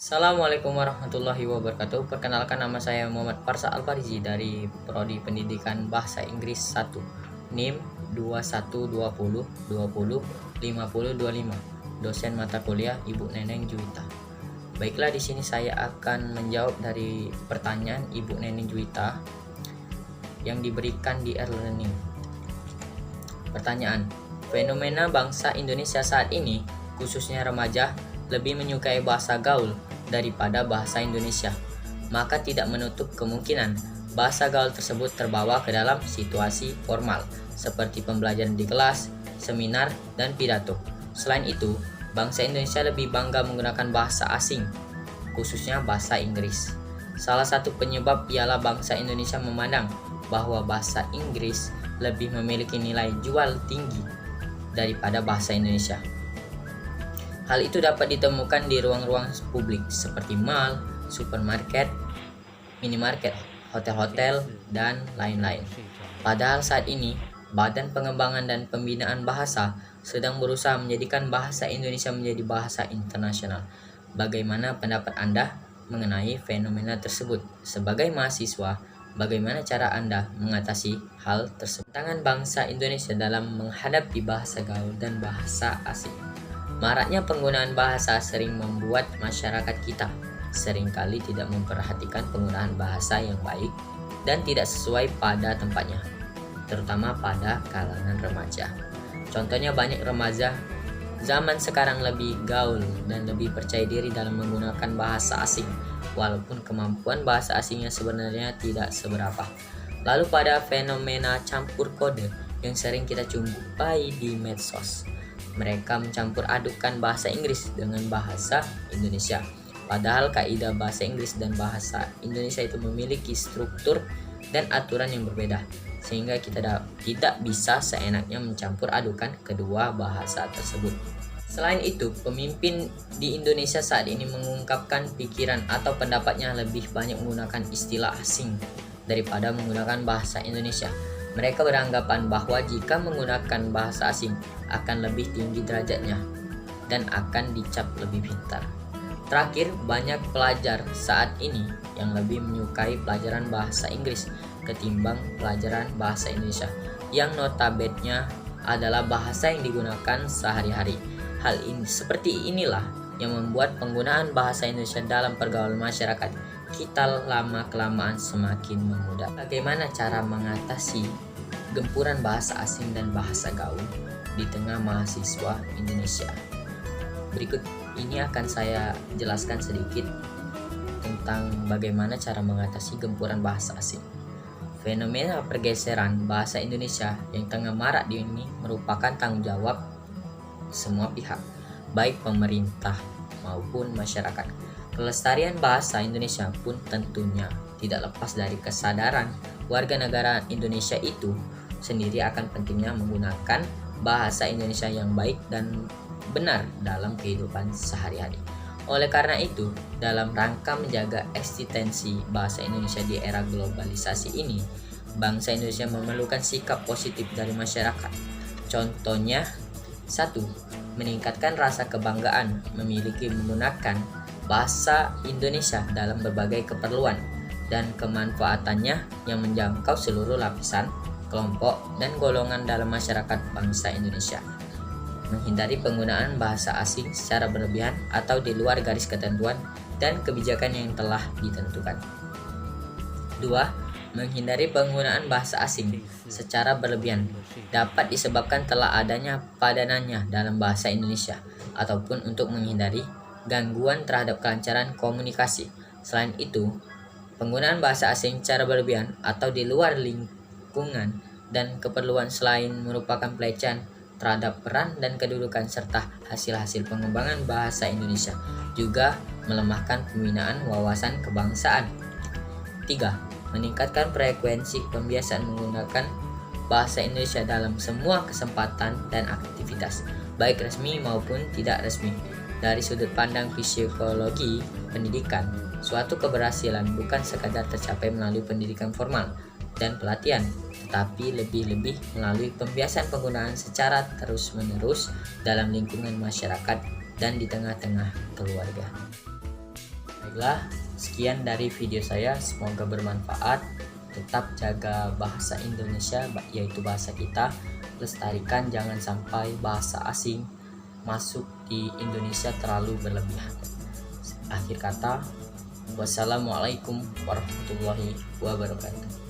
Assalamualaikum warahmatullahi wabarakatuh. Perkenalkan, nama saya Muhammad Farsa Alfarizi dari Prodi Pendidikan Bahasa Inggris 1, NIM 2120205025. Dosen mata kuliah Ibu Neneng Juwita. Baiklah, di sini saya akan menjawab dari pertanyaan Ibu Neneng Juwita yang diberikan di e-learning. Pertanyaan: fenomena bangsa Indonesia saat ini, khususnya remaja, lebih menyukai bahasa gaul daripada bahasa Indonesia, maka tidak menutup kemungkinan bahasa gaul tersebut terbawa ke dalam situasi formal seperti pembelajaran di kelas, seminar, dan pidato. Selain itu, bangsa Indonesia lebih bangga menggunakan bahasa asing, khususnya bahasa Inggris. Salah satu penyebab ialah bangsa Indonesia memandang bahwa bahasa Inggris lebih memiliki nilai jual tinggi daripada bahasa Indonesia. Hal itu dapat ditemukan di ruang-ruang publik seperti mall, supermarket, minimarket, hotel-hotel, dan lain-lain. Padahal saat ini, Badan Pengembangan dan Pembinaan Bahasa sedang berusaha menjadikan bahasa Indonesia menjadi bahasa internasional. Bagaimana pendapat Anda mengenai fenomena tersebut? Sebagai mahasiswa, bagaimana cara Anda mengatasi hal tersebut? Tantangan bangsa Indonesia dalam menghadapi bahasa gaul dan bahasa asing. Maraknya penggunaan bahasa sering membuat masyarakat kita seringkali tidak memperhatikan penggunaan bahasa yang baik dan tidak sesuai pada tempatnya, terutama pada kalangan remaja. Contohnya, banyak remaja zaman sekarang lebih gaul dan lebih percaya diri dalam menggunakan bahasa asing, walaupun kemampuan bahasa asingnya sebenarnya tidak seberapa. Lalu pada fenomena campur kode yang sering kita jumpai di medsos. Mereka mencampur adukan bahasa Inggris dengan bahasa Indonesia. Padahal kaidah bahasa Inggris dan bahasa Indonesia itu memiliki struktur dan aturan yang berbeda, sehingga kita tidak bisa seenaknya mencampur adukan kedua bahasa tersebut. Selain itu, pemimpin di Indonesia saat ini mengungkapkan pikiran atau pendapatnya lebih banyak menggunakan istilah asing daripada menggunakan bahasa Indonesia. Mereka beranggapan bahwa jika menggunakan bahasa asing akan lebih tinggi derajatnya dan akan dicap lebih pintar. Terakhir, banyak pelajar saat ini yang lebih menyukai pelajaran bahasa Inggris ketimbang pelajaran bahasa Indonesia, yang notabene adalah bahasa yang digunakan sehari-hari. Hal ini seperti inilah yang membuat penggunaan bahasa Indonesia dalam pergaulan masyarakat kita lama-kelamaan semakin memudar. Bagaimana cara mengatasi gempuran bahasa asing dan bahasa gaul di tengah mahasiswa Indonesia? Berikut ini akan saya jelaskan sedikit tentang bagaimana cara mengatasi gempuran bahasa asing. Fenomena pergeseran bahasa Indonesia yang tengah marak ini merupakan tanggung jawab semua pihak, baik pemerintah maupun masyarakat. Kelestarian bahasa Indonesia pun tentunya tidak lepas dari kesadaran warga negara Indonesia itu sendiri akan pentingnya menggunakan bahasa Indonesia yang baik dan benar dalam kehidupan sehari-hari. Oleh karena itu, dalam rangka menjaga eksistensi bahasa Indonesia di era globalisasi ini, bangsa Indonesia memerlukan sikap positif dari masyarakat. Contohnya, 1. Meningkatkan rasa kebanggaan memiliki menggunakan bahasa Indonesia dalam berbagai keperluan dan kemanfaatannya yang menjangkau seluruh lapisan, kelompok, dan golongan dalam masyarakat bangsa Indonesia. Menghindari penggunaan bahasa asing secara berlebihan atau di luar garis ketentuan dan kebijakan yang telah ditentukan. 2. Menghindari penggunaan bahasa asing secara berlebihan dapat disebabkan telah adanya padanannya dalam bahasa Indonesia ataupun untuk menghindari gangguan terhadap kelancaran komunikasi. Selain itu, penggunaan bahasa asing secara berlebihan atau di luar lingkungan dan keperluan selain merupakan pelecehan terhadap peran dan kedudukan serta hasil-hasil pengembangan bahasa Indonesia, juga melemahkan pembinaan wawasan kebangsaan. 3. Meningkatkan frekuensi pembiasaan menggunakan bahasa Indonesia dalam semua kesempatan dan aktivitas, baik resmi maupun tidak resmi. Dari sudut pandang psikologi pendidikan, suatu keberhasilan bukan sekadar tercapai melalui pendidikan formal dan pelatihan, tetapi lebih-lebih melalui pembiasaan penggunaan secara terus-menerus dalam lingkungan masyarakat dan di tengah-tengah keluarga. Baiklah, sekian dari video saya, semoga bermanfaat. Tetap jaga bahasa Indonesia, yaitu bahasa kita. Lestarikan, jangan sampai bahasa asing masuk di Indonesia terlalu berlebihan. Akhir kata, wassalamualaikum warahmatullahi wabarakatuh.